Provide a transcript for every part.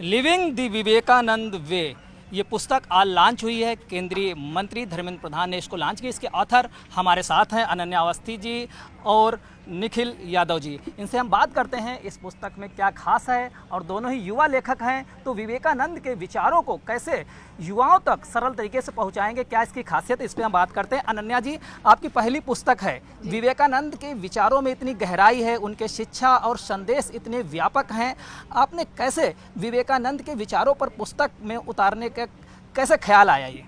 Living the Vivekananda वे, ये पुस्तक आज लॉन्च हुई है। केंद्रीय मंत्री धर्मेंद्र प्रधान ने इसको लॉन्च की। इसके ऑथर हमारे साथ हैं अनन्या अवस्थी जी और निखिल यादव जी। इनसे हम बात करते हैं इस पुस्तक में क्या खास है, और दोनों ही युवा लेखक हैं, तो विवेकानंद के विचारों को कैसे युवाओं तक सरल तरीके से पहुंचाएंगे, क्या इसकी खासियत, इस पर हम बात करते हैं। अनन्या जी, आपकी पहली पुस्तक है, विवेकानंद के विचारों में इतनी गहराई है, उनके शिक्षा और संदेश इतने व्यापक हैं, आपने कैसे विवेकानंद के विचारों पर पुस्तक में उतारने का कैसे ख्याल आया? ये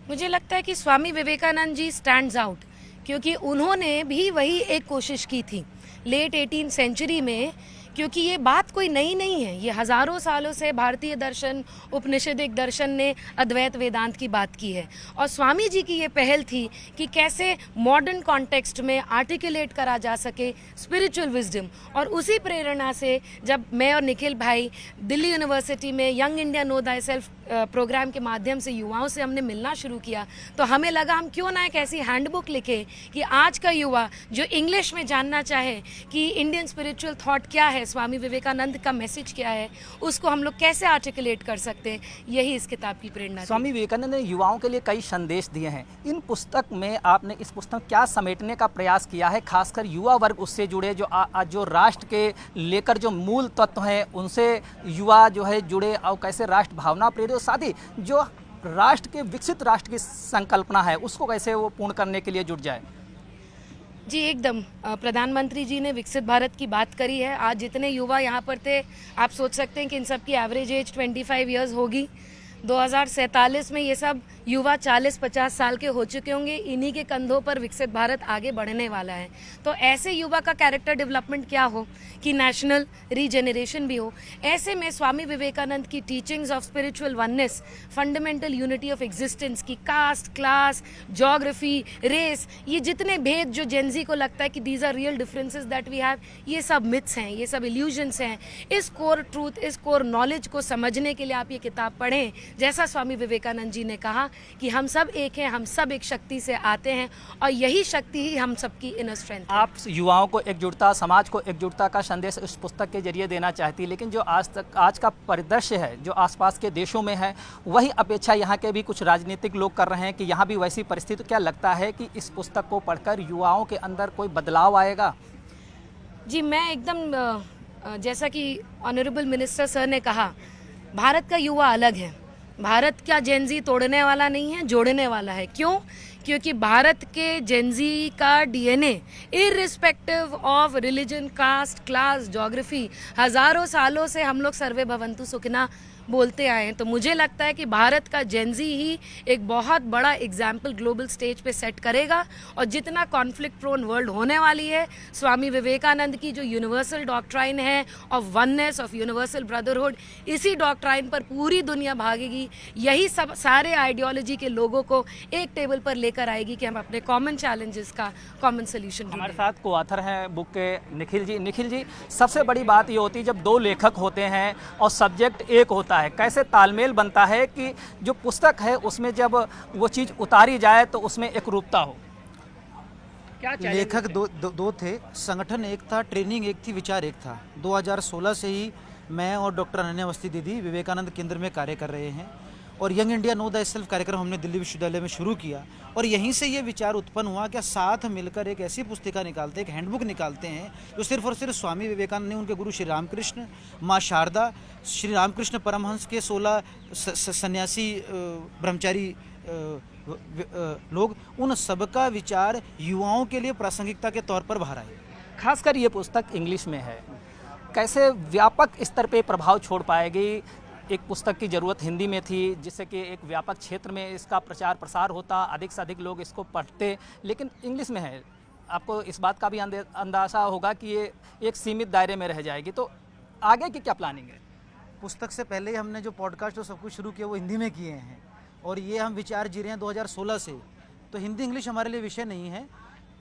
मुझे लगता है कि स्वामी विवेकानंद जी स्टैंड्स आउट, क्योंकि उन्होंने भी वही एक कोशिश की थी लेट 18th सेंचुरी में, क्योंकि ये बात कोई नई नहीं है। ये हज़ारों सालों से भारतीय दर्शन, उपनिषदिक दर्शन ने अद्वैत वेदांत की बात की है, और स्वामी जी की ये पहल थी कि कैसे मॉडर्न कॉन्टेक्स्ट में आर्टिकुलेट करा जा सके स्पिरिचुअल विजडम। और उसी प्रेरणा से जब मैं और निखिल भाई दिल्ली यूनिवर्सिटी में young India know thyself program के माध्यम से युवाओं से हमने मिलना शुरू किया, तो हमें लगा हम क्यों ना एक ऐसी हैंडबुक लिखें कि आज का युवा जो इंग्लिश में जानना चाहे कि इंडियन स्पिरिचुअल थॉट क्या है, स्वामी विवेकानंद का मैसेज क्या है, उसको हम लोग कैसे आर्टिकुलेट कर सकते हैं। यही इस किताब की प्रेरणा। स्वामी विवेकानंद ने युवाओं के लिए कई संदेश दिए हैं। इन पुस्तक में आपने इस पुस्तक क्या समेटने का प्रयास किया है, खासकर युवा वर्ग उससे जुड़े, जो राष्ट्र के लेकर जो मूल तत्व हैं उनसे युवा जो है जुड़े, और कैसे राष्ट्र भावना प्रेरित, साथ ही जो राष्ट्र के विकसित राष्ट्र की संकल्पना है उसको कैसे वो पूर्ण करने के लिए जुट जाए? जी एकदम, प्रधानमंत्री जी ने विकसित भारत की बात करी है। आज जितने युवा यहाँ पर थे, आप सोच सकते हैं कि इन सब की एवरेज एज 25 ईयर्स होगी। 2047 में ये सब युवा 40-50 साल के हो चुके होंगे। इन्हीं के कंधों पर विकसित भारत आगे बढ़ने वाला है। तो ऐसे युवा का कैरेक्टर डेवलपमेंट क्या हो कि नेशनल रीजेनरेशन भी हो। ऐसे में स्वामी विवेकानंद की teachings of spiritual oneness, fundamental unity of existence की कास्ट, क्लास, ज्योग्राफी, रेस, ये जितने भेद जो जेनजी को लगता है कि these are real differences that we have, ये सब मिथ्स हैं, ये सब इल्यूजन्स हैं। इस कोर ट्रूथ, इस कोर नॉलेज को समझने के लिए आप ये किताब पढ़ें। जैसा स्वामी विवेकानंद जी ने कहा कि हम सब एक हैं, हम सब एक शक्ति से आते हैं, और यही शक्ति ही हम सबकी इनर स्ट्रेंथ है। आप युवाओं को एकजुटता, समाज को एकजुटता का संदेश इस पुस्तक के जरिए देना चाहती है, लेकिन जो आज का परिदृश्य है, जो आसपास के देशों में है, वही अपेक्षा यहाँ के भी कुछ राजनीतिक लोग कर रहे हैं कि यहाँ भी वैसी परिस्थिति। क्या लगता है कि इस पुस्तक को पढ़कर युवाओं के अंदर कोई बदलाव आएगा? जी मैं एकदम, जैसा कि ऑनरेबल मिनिस्टर सर ने कहा, भारत का युवा अलग है। भारत का जेनजी तोड़ने वाला नहीं है, जोड़ने वाला है। क्यों? क्योंकि भारत के जेनजी का DNA irrespective of religion, caste, class, geography, हज़ारों सालों से हम लोग सर्वे भवंतु सुखिना बोलते आए हैं। तो मुझे लगता है कि भारत का जेनजी ही एक बहुत बड़ा एग्जाम्पल ग्लोबल स्टेज पे सेट करेगा। और जितना कॉन्फ्लिक्ट प्रोन वर्ल्ड होने वाली है, स्वामी विवेकानंद की जो यूनिवर्सल डॉक्ट्राइन है of oneness, of universal brotherhood, इसी डॉक्ट्राइन पर पूरी दुनिया भागेगी। यही सब सारे आइडियोलॉजी के लोगों को एक टेबल पर लेकर आएगी कि हम अपने कॉमन चैलेंजेस का कॉमन सोल्यूशन। हमारे साथ को ऑथर हैं बुक के निखिल जी। निखिल जी, सबसे बड़ी बात ये होती है जब दो लेखक होते हैं और सब्जेक्ट एक होता है, कैसे तालमेल बनता है कि जो पुस्तक है उसमें जब वो चीज़ उतारी जाए तो उसमें एक रूपता हो? क्या लेखक दो थे, संगठन एक था, ट्रेनिंग एक थी, विचार एक था। 2016 से ही मैं और डॉक्टर अनन्या अवस्थी दीदी विवेकानंद केंद्र में कार्य कर रहे हैं, और young India know the self कार्यक्रम हमने दिल्ली विश्वविद्यालय में शुरू किया, और यहीं से ये विचार उत्पन्न हुआ कि साथ मिलकर एक ऐसी पुस्तिका निकालते हैं, एक हैंडबुक निकालते हैं जो सिर्फ और सिर्फ स्वामी विवेकानंद ने, उनके गुरु श्री रामकृष्ण, माँ शारदा, श्री रामकृष्ण परमहंस के 16 सन्यासी ब्रह्मचारी लोग, उन सबका विचार युवाओं के लिए प्रासंगिकता के तौर पर बाहर आए। खासकर ये पुस्तक इंग्लिश में है, कैसे व्यापक स्तर पे प्रभाव छोड़ पाएगी? एक पुस्तक की ज़रूरत हिंदी में थी जिससे कि एक व्यापक क्षेत्र में इसका प्रचार प्रसार होता, अधिक से अधिक लोग इसको पढ़ते, लेकिन इंग्लिश में है। आपको इस बात का भी अंदाज़ा होगा कि ये एक सीमित दायरे में रह जाएगी, तो आगे की क्या प्लानिंग है? पुस्तक से पहले हमने जो पॉडकास्ट और सब कुछ शुरू किया वो हिंदी में किए हैं, और ये हम विचार जी रहे हैं 2016 से। तो हिंदी इंग्लिश हमारे लिए विषय नहीं है।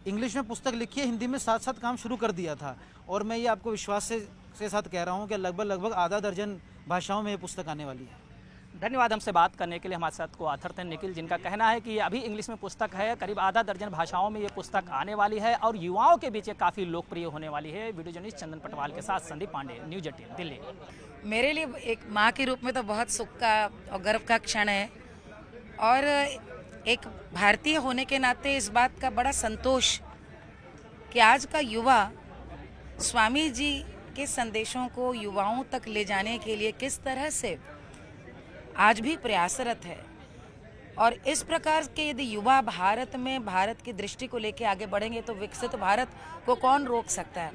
इंग्लिश में पुस्तक लिखी है, हिंदी में साथ साथ काम शुरू कर दिया था, और मैं ये आपको विश्वास से साथ कह रहा हूँ कि लगभग आधा दर्जन भाषाओं में ये पुस्तक आने वाली है। धन्यवाद हमसे बात करने के लिए। हमारे साथ को ऑथर थे निखिल, जिनका कहना है कि ये अभी इंग्लिश में पुस्तक है, करीब आधा दर्जन भाषाओं में ये पुस्तक आने वाली है और युवाओं के बीच ये काफ़ी लोकप्रिय होने वाली है। वीडियो जर्नलिस्ट चंदन पटवाल के साथ संदीप पांडे, न्यूज 18 दिल्ली। मेरे लिए एक माँ के रूप में तो बहुत सुख का और गर्व का क्षण है, और एक भारतीय होने के नाते इस बात का बड़ा संतोष कि आज का युवा स्वामी जी के संदेशों को युवाओं तक ले जाने के लिए किस तरह से आज भी प्रयासरत है। और इस प्रकार के यदि युवा भारत में भारत की दृष्टि को लेकर आगे बढ़ेंगे तो विकसित भारत को कौन रोक सकता है।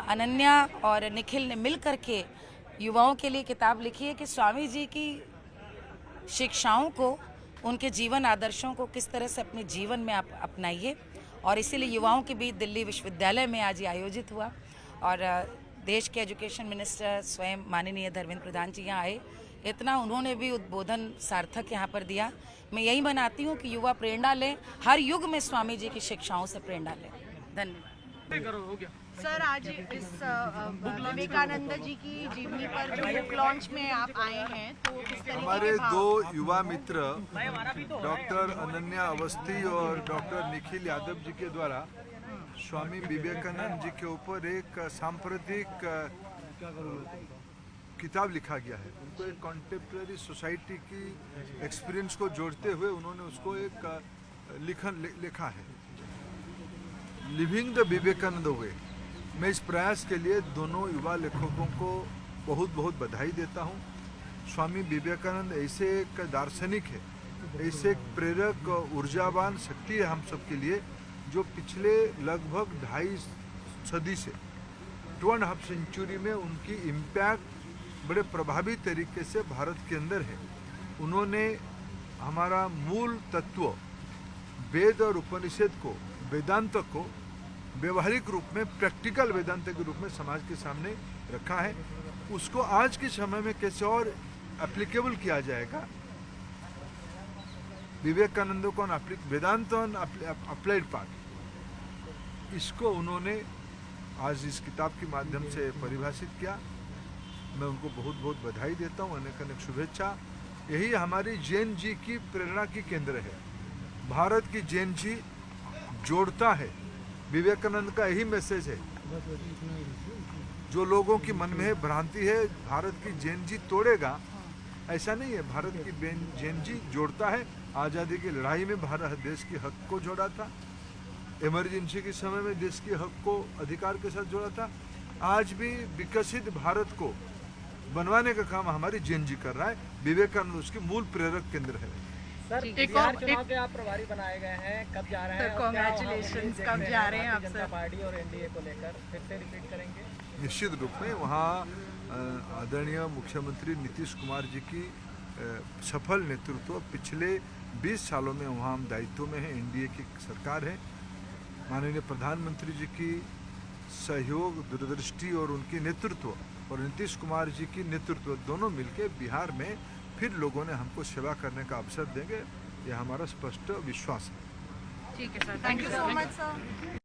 अनन्या और निखिल ने मिल करके युवाओं के लिए किताब लिखी है कि स्वामी जी की शिक्षाओं को, उनके जीवन आदर्शों को किस तरह से अपने जीवन में आप अपनाइए। और इसीलिए युवाओं के बीच दिल्ली विश्वविद्यालय में आज ये आयोजित हुआ, और देश के एजुकेशन मिनिस्टर स्वयं माननीय धर्मेंद्र प्रधान जी यहाँ आए। इतना उन्होंने भी उद्बोधन सार्थक यहाँ पर दिया। मैं यही बनाती हूँ कि युवा प्रेरणा लें, हर युग में स्वामी जी की शिक्षाओं से प्रेरणा लें। धन्यवाद। सर, आज इस विवेकानंद जी की जीवनी पर जो बुक लॉन्च में आप आए हैं, तो किस तरीके हमारे के भाव? दो युवा मित्र डॉक्टर अनन्या अवस्थी और डॉक्टर निखिल यादव जी के द्वारा स्वामी विवेकानंद जी के ऊपर एक सांप्रदायिक किताब लिखा गया है। उनको एक कॉन्टेम्प्रेरी सोसाइटी की एक्सपीरियंस को जोड़ते हुए उन्होंने उसको एक लिखा है, लिविंग द विवेकानंद वे। मैं इस प्रयास के लिए दोनों युवा लेखकों को बहुत बहुत बधाई देता हूँ। स्वामी विवेकानंद ऐसे एक दार्शनिक है, ऐसे एक प्रेरक ऊर्जावान शक्ति है हम सब के लिए, जो पिछले लगभग 2.5 सदी से 2.5 सेंचुरी में उनकी इम्पैक्ट बड़े प्रभावी तरीके से भारत के अंदर है। उन्होंने हमारा मूल तत्व वेद और उपनिषद को, वेदांत को व्यवहारिक रूप में, प्रैक्टिकल वेदांत के रूप में समाज के सामने रखा है। उसको आज के समय में कैसे और एप्लीकेबल किया जाएगा, विवेकानंद को वेदांत ऑन अप्लाइड पार्ट, इसको उन्होंने आज इस किताब के माध्यम से परिभाषित किया। मैं उनको बहुत बहुत बधाई देता हूँ, अनेक अनेक शुभेच्छा। यही हमारी जैन जी की प्रेरणा की केंद्र है। भारत की जैन जी जोड़ता है, विवेकानंद का यही मैसेज है। जो लोगों की मन में है भ्रांति है भारत की जैन जी तोड़ेगा, ऐसा नहीं है। भारत की जैन जी जोड़ता है। आज़ादी की लड़ाई में भारत देश के हक को जोड़ा था, इमरजेंसी के समय में देश के हक को अधिकार के साथ जोड़ा था। आज भी विकसित भारत को बनवाने का काम हमारी जैन जी कर रहा है। विवेकानंद उसके मूल प्रेरक केंद्र है। सर, बिहार चुनाव के आप प्रभारी बनाए गए हैं, कब जा रहे हैं? कांग्रेचुलेशंस, कब जा रहे हैं आप सर? पार्टी और एनडीए को लेकर फिर से रिपीट करेंगे? निश्चित रूप में वहाँ आदरणीय मुख्यमंत्री नीतीश कुमार जी की सफल नेतृत्व, पिछले 20 सालों में वहाँ हम दायित्व में हैं, एनडीए की सरकार है। माननीय प्रधानमंत्री जी की सहयोग, दूरदृष्टि और उनकी नेतृत्व और नीतीश कुमार जी की नेतृत्व दोनों मिलकर बिहार में फिर लोगों ने हमको सेवा करने का अवसर देंगे, ये हमारा स्पष्ट विश्वास है। ठीक है sir, thank you so much sir.